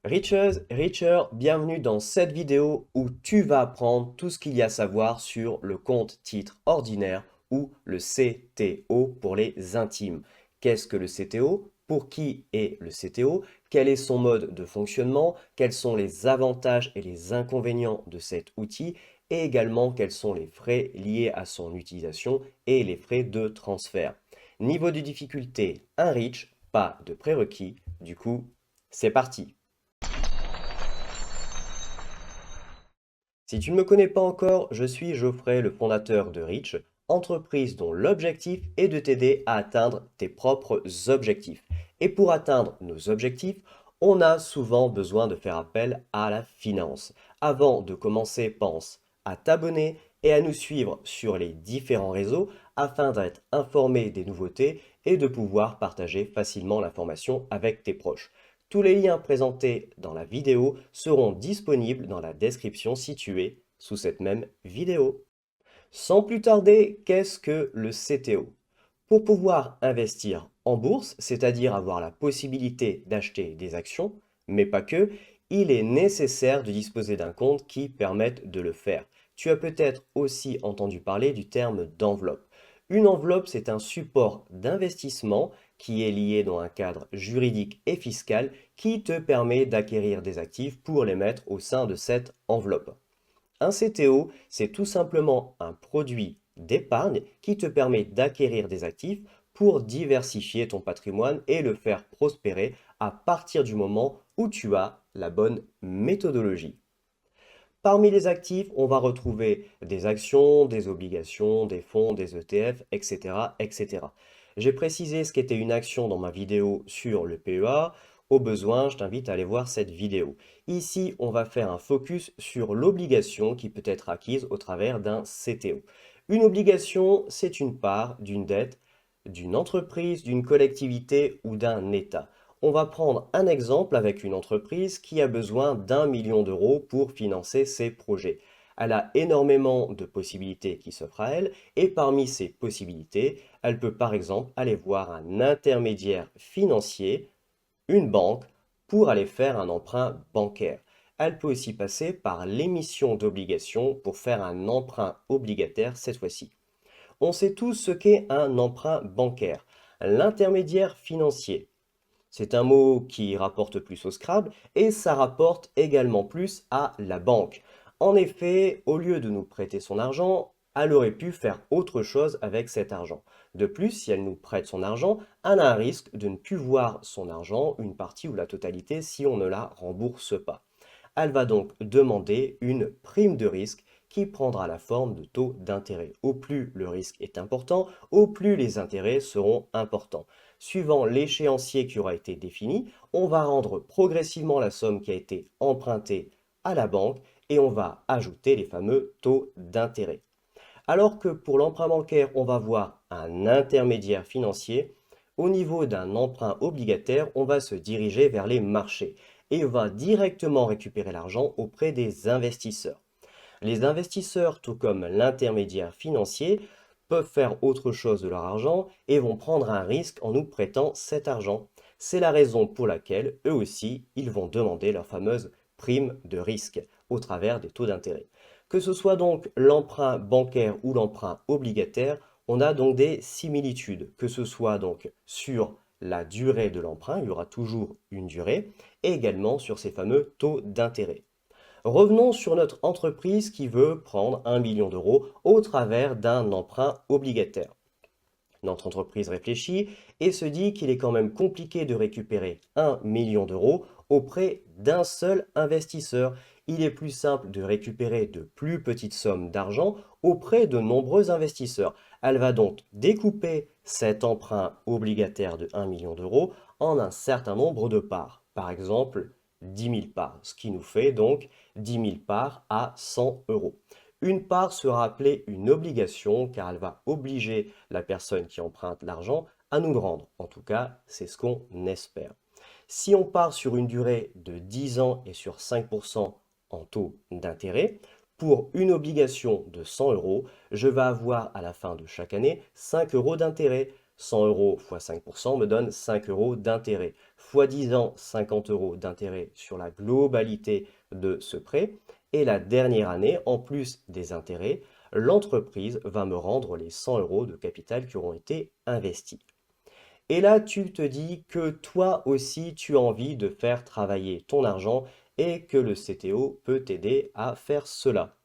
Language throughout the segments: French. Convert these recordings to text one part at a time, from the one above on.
Richeuse, Richer, bienvenue dans cette vidéo où tu vas apprendre tout ce qu'il y a à savoir sur le compte titre ordinaire ou le CTO pour les intimes. Qu'est-ce que le CTO? Pour qui est le CTO? Quel est son mode de fonctionnement? Quels sont les avantages et les inconvénients de cet outil? Et également quels sont les frais liés à son utilisation et les frais de transfert. Niveau de difficulté, un rich, pas de prérequis. Du coup, c'est parti. Si tu ne me connais pas encore, je suis Geoffrey, le fondateur de Reach, entreprise dont l'objectif est de t'aider à atteindre tes propres objectifs. Et pour atteindre nos objectifs, on a souvent besoin de faire appel à la finance. Avant de commencer, pense à t'abonner et à nous suivre sur les différents réseaux afin d'être informé des nouveautés et de pouvoir partager facilement l'information avec tes proches. Tous les liens présentés dans la vidéo seront disponibles dans la description située sous cette même vidéo. Sans plus tarder, qu'est-ce que le CTO? Pour pouvoir investir en bourse, c'est-à-dire avoir la possibilité d'acheter des actions, mais pas que, il est nécessaire de disposer d'un compte qui permette de le faire. Tu as peut-être aussi entendu parler du terme d'enveloppe. Une enveloppe, c'est un support d'investissement qui est lié dans un cadre juridique et fiscal qui te permet d'acquérir des actifs pour les mettre au sein de cette enveloppe. Un CTO, c'est tout simplement un produit d'épargne qui te permet d'acquérir des actifs pour diversifier ton patrimoine et le faire prospérer à partir du moment où tu as la bonne méthodologie. Parmi les actifs, on va retrouver des actions, des obligations, des fonds, des ETF, etc., etc. J'ai précisé ce qu'était une action dans ma vidéo sur le PEA. Au besoin, je t'invite à aller voir cette vidéo. Ici, on va faire un focus sur l'obligation qui peut être acquise au travers d'un CTO. Une obligation, c'est une part d'une dette d'une entreprise, d'une collectivité ou d'un État. On va prendre un exemple avec une entreprise qui a besoin d'1 million d'euros pour financer ses projets. Elle a énormément de possibilités qui s'offrent à elle et parmi ces possibilités, elle peut par exemple aller voir un intermédiaire financier, une banque, pour aller faire un emprunt bancaire. Elle peut aussi passer par l'émission d'obligations pour faire un emprunt obligataire cette fois-ci. On sait tous ce qu'est un emprunt bancaire. L'intermédiaire financier, c'est un mot qui rapporte plus au Scrabble et ça rapporte également plus à la banque. En effet, au lieu de nous prêter son argent, elle aurait pu faire autre chose avec cet argent. De plus, si elle nous prête son argent, elle a un risque de ne plus voir son argent, une partie ou la totalité, si on ne la rembourse pas. Elle va donc demander une prime de risque qui prendra la forme de taux d'intérêt. Au plus le risque est important, au plus les intérêts seront importants. Suivant l'échéancier qui aura été défini, on va rendre progressivement la somme qui a été empruntée à la banque et on va ajouter les fameux taux d'intérêt. Alors que pour l'emprunt bancaire, on va voir un intermédiaire financier, au niveau d'un emprunt obligataire, on va se diriger vers les marchés et on va directement récupérer l'argent auprès des investisseurs. Les investisseurs, tout comme l'intermédiaire financier, peuvent faire autre chose de leur argent et vont prendre un risque en nous prêtant cet argent. C'est la raison pour laquelle, eux aussi, ils vont demander leur fameuse prime de risque au travers des taux d'intérêt. Que ce soit donc l'emprunt bancaire ou l'emprunt obligataire, on a donc des similitudes, que ce soit donc sur la durée de l'emprunt, il y aura toujours une durée, et également sur ces fameux taux d'intérêt. Revenons sur notre entreprise qui veut prendre 1 million d'euros au travers d'un emprunt obligataire. Notre entreprise réfléchit et se dit qu'il est quand même compliqué de récupérer 1 million d'euros auprès d'un seul investisseur. Il est plus simple de récupérer de plus petites sommes d'argent auprès de nombreux investisseurs. Elle va donc découper cet emprunt obligataire de 1 million d'euros en un certain nombre de parts. Par exemple, 10 000 parts, ce qui nous fait donc 10 000 parts à 100 euros. Une part sera appelée une obligation car elle va obliger la personne qui emprunte l'argent à nous le rendre. En tout cas, c'est ce qu'on espère. Si on part sur une durée de 10 ans et sur 5% en taux d'intérêt, pour une obligation de 100 euros, je vais avoir à la fin de chaque année 5 euros d'intérêt, 100 euros fois 5% me donne 5 euros d'intérêt. Fois 10 ans, 50 euros d'intérêt sur la globalité de ce prêt. Et la dernière année, en plus des intérêts, l'entreprise va me rendre les 100 euros de capital qui auront été investis. Et là, tu te dis que toi aussi, tu as envie de faire travailler ton argent et que le CTO peut t'aider à faire cela.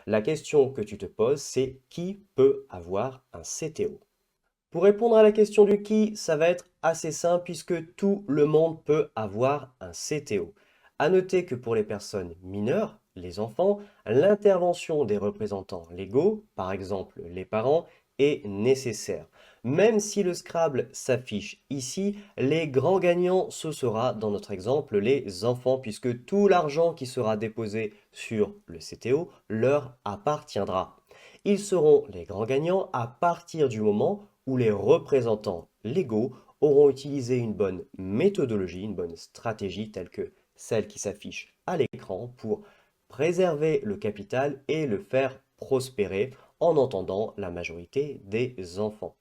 La question que tu te poses, c'est qui peut avoir un CTO? Pour répondre à la question du qui, ça va être assez simple puisque tout le monde peut avoir un CTO. À noter que pour les personnes mineures, les enfants, l'intervention des représentants légaux, par exemple les parents, est nécessaire. Même si le Scrabble s'affiche ici, les grands gagnants, ce sera dans notre exemple les enfants puisque tout l'argent qui sera déposé sur le CTO leur appartiendra. Ils seront les grands gagnants à partir du moment où les représentants légaux auront utilisé une bonne méthodologie, une bonne stratégie telle que celle qui s'affiche à l'écran pour préserver le capital et le faire prospérer en entendant la majorité des enfants.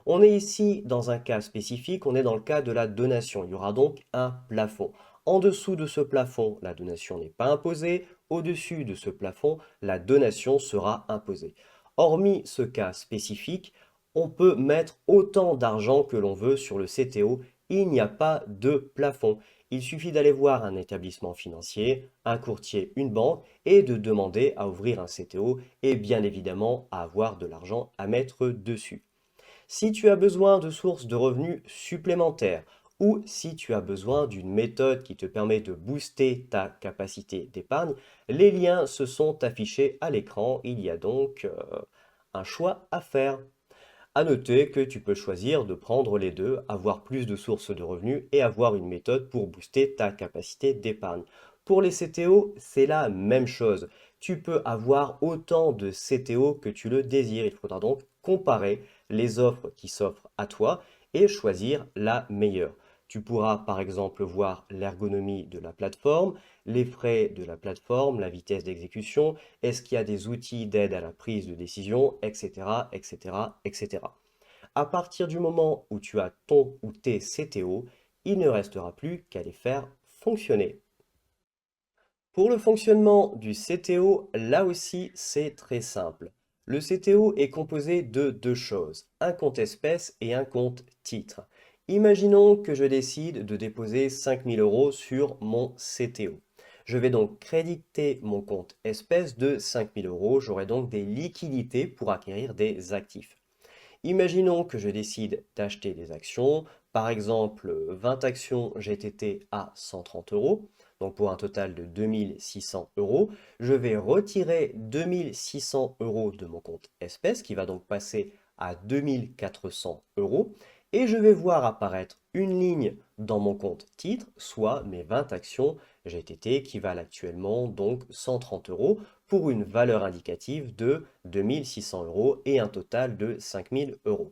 On est ici dans un cas spécifique, on est dans le cas de la donation. Il y aura donc un plafond. En dessous de ce plafond, la donation n'est pas imposée. Au-dessus de ce plafond, la donation sera imposée. Hormis ce cas spécifique, on peut mettre autant d'argent que l'on veut sur le CTO. Il n'y a pas de plafond. Il suffit d'aller voir un établissement financier, un courtier, une banque et de demander à ouvrir un CTO et bien évidemment à avoir de l'argent à mettre dessus. Si tu as besoin de sources de revenus supplémentaires ou si tu as besoin d'une méthode qui te permet de booster ta capacité d'épargne, les liens se sont affichés à l'écran. Il y a donc un choix à faire. À noter que tu peux choisir de prendre les deux, avoir plus de sources de revenus et avoir une méthode pour booster ta capacité d'épargne. Pour les CTO, c'est la même chose. Tu peux avoir autant de CTO que tu le désires. Il faudra donc comparer les offres qui s'offrent à toi et choisir la meilleure. Tu pourras par exemple voir l'ergonomie de la plateforme, les frais de la plateforme, la vitesse d'exécution, est-ce qu'il y a des outils d'aide à la prise de décision, etc., etc., etc. À partir du moment où tu as ton ou tes CTO, il ne restera plus qu'à les faire fonctionner. Pour le fonctionnement du CTO, là aussi, c'est très simple. Le CTO est composé de deux choses, un compte espèce et un compte titre. Imaginons que je décide de déposer 5000 euros sur mon CTO. Je vais donc créditer mon compte espèce de 5000 euros. J'aurai donc des liquidités pour acquérir des actifs. Imaginons que je décide d'acheter des actions, par exemple 20 actions GTT à 130 euros, donc pour un total de 2600 euros. Je vais retirer 2600 euros de mon compte espèce, qui va donc passer à 2400 euros, et je vais voir apparaître une ligne dans mon compte titre, soit mes 20 actions GTT qui valent actuellement donc 130 euros pour une valeur indicative de 2600 euros et un total de 5000 euros.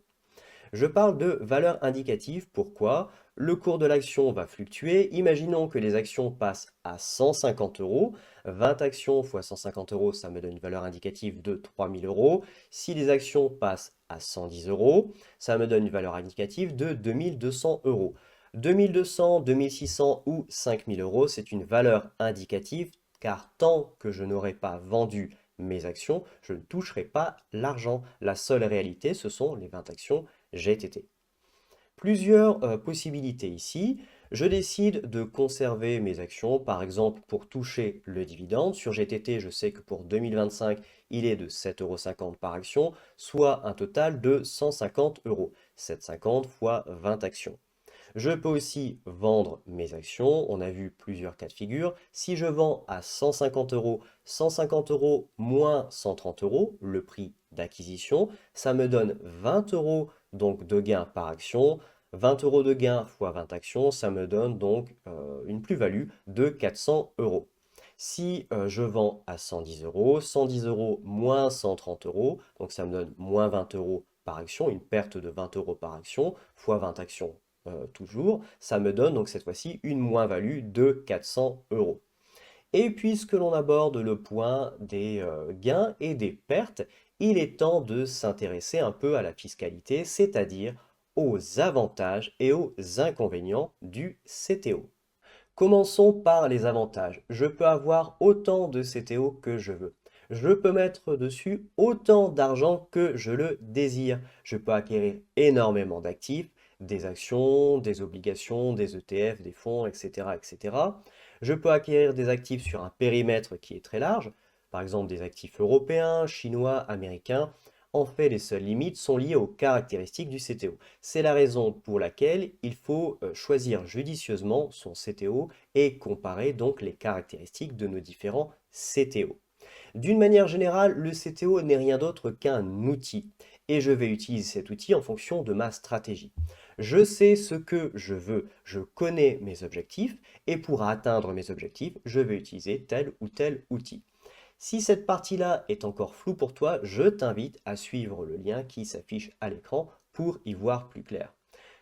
Je parle de valeur indicative, pourquoi? Le cours de l'action va fluctuer. Imaginons que les actions passent à 150 euros. 20 actions fois 150 euros, ça me donne une valeur indicative de 3000 euros. Si les actions passent à 110 euros, ça me donne une valeur indicative de 2200 euros. 2200, 2600 ou 5000 euros, c'est une valeur indicative car tant que je n'aurai pas vendu mes actions, je ne toucherai pas l'argent. La seule réalité, ce sont les 20 actions GTT. Plusieurs possibilités ici. Je décide de conserver mes actions, par exemple pour toucher le dividende. Sur GTT, je sais que pour 2025, il est de 7,50 € par action, soit un total de 150 euros. 7,50 fois 20 actions. Je peux aussi vendre mes actions. On a vu plusieurs cas de figure. Si je vends à 150 euros, 150 euros moins 130 euros, le prix d'acquisition, ça me donne 20 euros donc de gain par action. 20 euros de gain fois 20 actions, ça me donne donc une plus-value de 400 euros. Si je vends à 110 euros, 110 euros moins 130 euros, donc ça me donne moins 20 euros par action, une perte de 20 euros par action, fois 20 actions toujours, ça me donne donc cette fois-ci une moins-value de 400 euros. Et puisque l'on aborde le point des gains et des pertes, il est temps de s'intéresser un peu à la fiscalité, c'est-à-dire aux avantages et aux inconvénients du CTO. Commençons par les avantages. Je peux avoir autant de CTO que je veux. Je peux mettre dessus autant d'argent que je le désire. Je peux acquérir énormément d'actifs, des actions, des obligations, des ETF, des fonds, etc., etc. Je peux acquérir des actifs sur un périmètre qui est très large, par exemple des actifs européens, chinois, américains. En fait, les seules limites sont liées aux caractéristiques du CTO. C'est la raison pour laquelle il faut choisir judicieusement son CTO et comparer donc les caractéristiques de nos différents CTO. D'une manière générale, le CTO n'est rien d'autre qu'un outil et je vais utiliser cet outil en fonction de ma stratégie. Je sais ce que je veux, je connais mes objectifs et pour atteindre mes objectifs, je vais utiliser tel ou tel outil. Si cette partie-là est encore floue pour toi, je t'invite à suivre le lien qui s'affiche à l'écran pour y voir plus clair.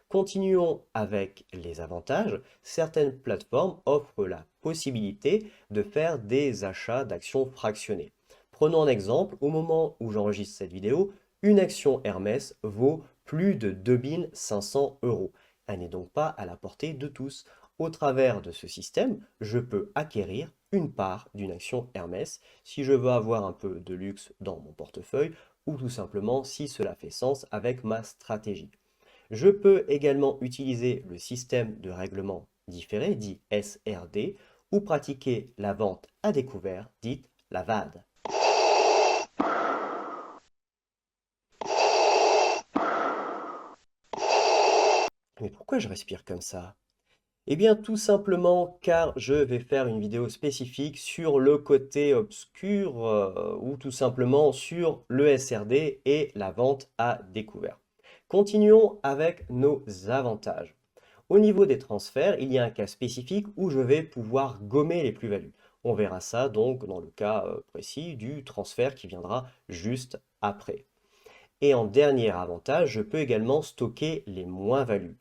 Continuons avec les avantages. Certaines plateformes offrent la possibilité de faire des achats d'actions fractionnées. Prenons un exemple, au moment où j'enregistre cette vidéo, une action Hermès vaut plus de 2500 euros. Elle n'est donc pas à la portée de tous. Au travers de ce système, je peux acquérir une part d'une action Hermès si je veux avoir un peu de luxe dans mon portefeuille ou tout simplement si cela fait sens avec ma stratégie. Je peux également utiliser le système de règlement différé, dit SRD, ou pratiquer la vente à découvert, dite la VAD. Mais pourquoi je respire comme ça? Eh bien, tout simplement car je vais faire une vidéo spécifique sur le côté obscur ou tout simplement sur le SRD et la vente à découvert. Continuons avec nos avantages. Au niveau des transferts, il y a un cas spécifique où je vais pouvoir gommer les plus-values. On verra ça donc dans le cas précis du transfert qui viendra juste après. Et en dernier avantage, je peux également stocker les moins-values.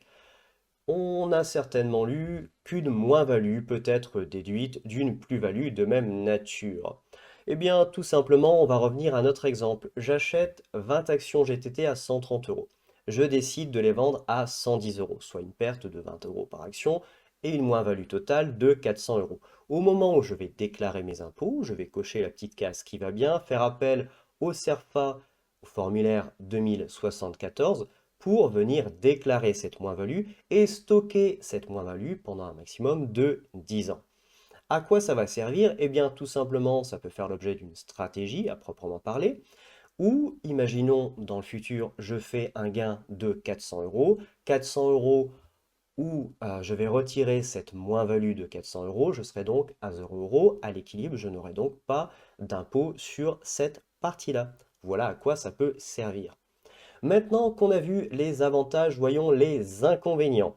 On a certainement lu qu'une moins-value peut être déduite d'une plus-value de même nature. Eh bien, tout simplement, on va revenir à notre exemple. J'achète 20 actions GTT à 130 euros. Je décide de les vendre à 110 euros, soit une perte de 20 euros par action et une moins-value totale de 400 euros. Au moment où je vais déclarer mes impôts, je vais cocher la petite case qui va bien, faire appel au CERFA, au formulaire 2074, pour venir déclarer cette moins-value et stocker cette moins-value pendant un maximum de 10 ans. À quoi ça va servir? Eh bien, tout simplement, ça peut faire l'objet d'une stratégie à proprement parler, ou imaginons dans le futur, je fais un gain de 400 euros. 400 euros où je vais retirer cette moins-value de 400 euros, je serai donc à 0 euros à l'équilibre, je n'aurai donc pas d'impôt sur cette partie-là. Voilà à quoi ça peut servir. Maintenant qu'on a vu les avantages, voyons les inconvénients.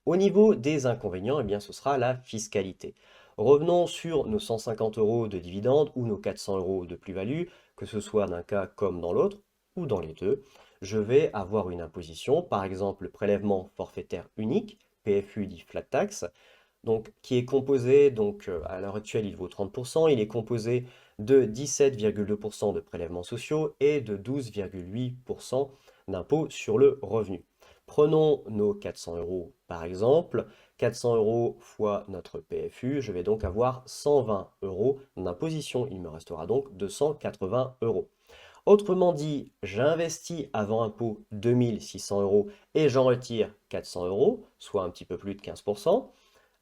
Au niveau des inconvénients, eh bien, ce sera la fiscalité. Revenons sur nos 150 euros de dividendes ou nos 400 euros de plus-value, que ce soit d'un cas comme dans l'autre, ou dans les deux. Je vais avoir une imposition, par exemple le prélèvement forfaitaire unique, PFU dit flat tax, donc, qui est composé, à l'heure actuelle il vaut 30%, il est composé de 17,2% de prélèvements sociaux et de 12,8% d'impôt sur le revenu. Prenons nos 400 euros par exemple, 400 euros fois notre PFU, je vais donc avoir 120 euros d'imposition, il me restera donc 280 euros. Autrement dit, j'investis avant impôt 2600 euros et j'en retire 400 euros, soit un petit peu plus de 15%.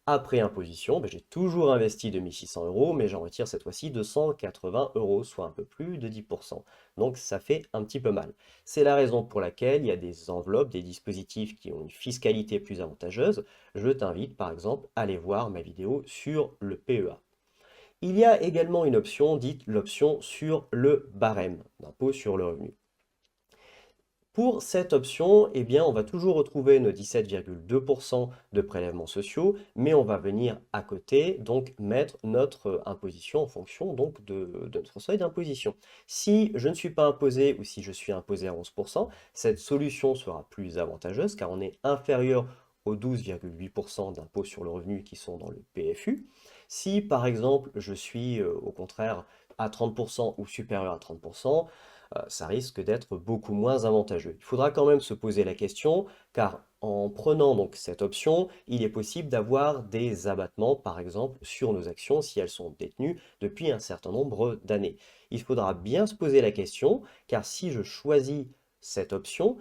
Après imposition, ben, j'ai toujours investi 2600 euros, mais j'en retire cette fois-ci 280 euros, soit un peu plus de 10%. Donc ça fait un petit peu mal. C'est la raison pour laquelle il y a des enveloppes, des dispositifs qui ont une fiscalité plus avantageuse. Je t'invite par exemple à aller voir ma vidéo sur le PEA. Il y a également une option dite l'option sur le barème d'impôt sur le revenu. Pour cette option, eh bien, on va toujours retrouver nos 17,2% de prélèvements sociaux, mais on va venir à côté, donc mettre notre imposition en fonction donc, de notre seuil d'imposition. Si je ne suis pas imposé ou si je suis imposé à 11%, cette solution sera plus avantageuse car on est inférieur aux 12,8% d'impôt sur le revenu qui sont dans le PFU. Si par exemple je suis au contraire à 30% ou supérieur à 30%, ça risque d'être beaucoup moins avantageux. Il faudra quand même se poser la question, car en prenant donc cette option, il est possible d'avoir des abattements, par exemple, sur nos actions si elles sont détenues depuis un certain nombre d'années. Il faudra bien se poser la question, car si je choisis cette option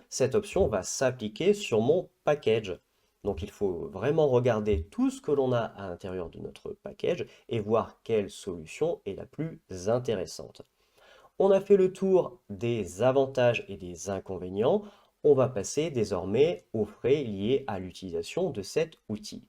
va s'appliquer sur mon package. Donc il faut vraiment regarder tout ce que l'on a à l'intérieur de notre package et voir quelle solution est la plus intéressante. On a fait le tour des avantages et des inconvénients. On va passer désormais aux frais liés à l'utilisation de cet outil.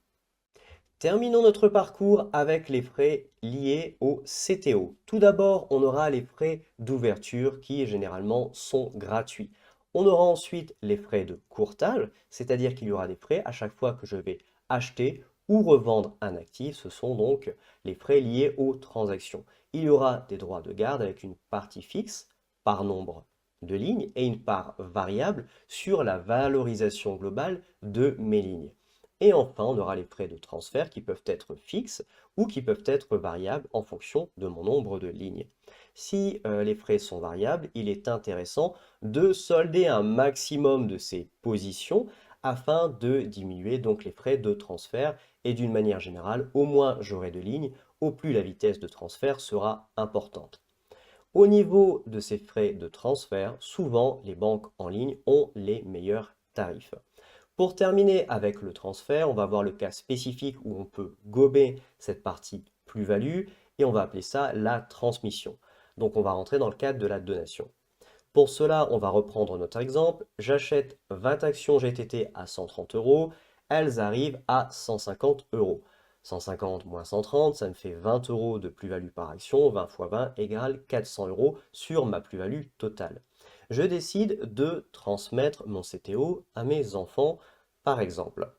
Terminons notre parcours avec les frais liés au CTO. Tout d'abord, on aura les frais d'ouverture qui généralement sont gratuits. On aura ensuite les frais de courtage, c'est-à-dire qu'il y aura des frais à chaque fois que je vais acheter ou revendre un actif. Ce sont donc les frais liés aux transactions. Il y aura des droits de garde avec une partie fixe par nombre de lignes et une part variable sur la valorisation globale de mes lignes. Et enfin, on aura les frais de transfert qui peuvent être fixes ou qui peuvent être variables en fonction de mon nombre de lignes. Si les frais sont variables, il est intéressant de solder un maximum de ces positions afin de diminuer donc les frais de transfert et d'une manière générale, au moins j'aurai de lignes, au plus la vitesse de transfert sera importante. Au niveau de ces frais de transfert, souvent les banques en ligne ont les meilleurs tarifs. Pour terminer avec le transfert, on va voir le cas spécifique où on peut gober cette partie plus-value et on va appeler ça la transmission. Donc on va rentrer dans le cadre de la donation. Pour cela, on va reprendre notre exemple. J'achète 20 actions GTT à 130 euros, elles arrivent à 150 euros. 150 moins 130, ça me fait 20 euros de plus-value par action. 20 fois 20 égale 400 euros sur ma plus-value totale. Je décide de transmettre mon CTO à mes enfants, par exemple.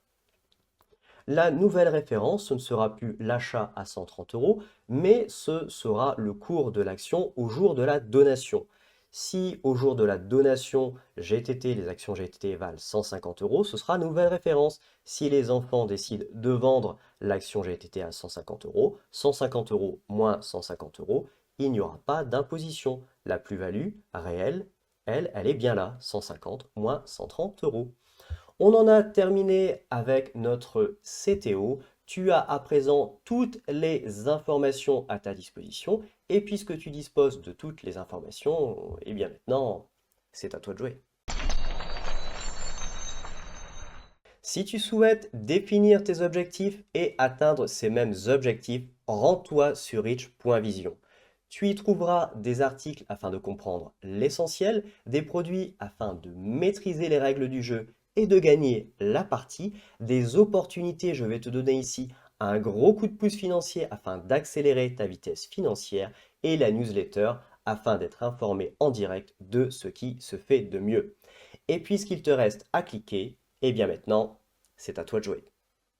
La nouvelle référence, ce ne sera plus l'achat à 130 euros, mais ce sera le cours de l'action au jour de la donation. Si au jour de la donation GTT, les actions GTT valent 150 euros, ce sera nouvelle référence. Si les enfants décident de vendre l'action GTT à 150 euros moins 150 euros, il n'y aura pas d'imposition. La plus-value réelle, elle est bien là, 150 moins 130 euros. On en a terminé avec notre CTO. Tu as à présent toutes les informations à ta disposition. Et puisque tu disposes de toutes les informations, eh bien maintenant, c'est à toi de jouer. Si tu souhaites définir tes objectifs et atteindre ces mêmes objectifs, rends-toi sur rich.vision. Tu y trouveras des articles afin de comprendre l'essentiel, des produits afin de maîtriser les règles du jeu et de gagner la partie, des opportunités, je vais te donner ici un gros coup de pouce financier afin d'accélérer ta vitesse financière et la newsletter afin d'être informé en direct de ce qui se fait de mieux. Et puisqu'il te reste à cliquer, eh bien maintenant, c'est à toi de jouer.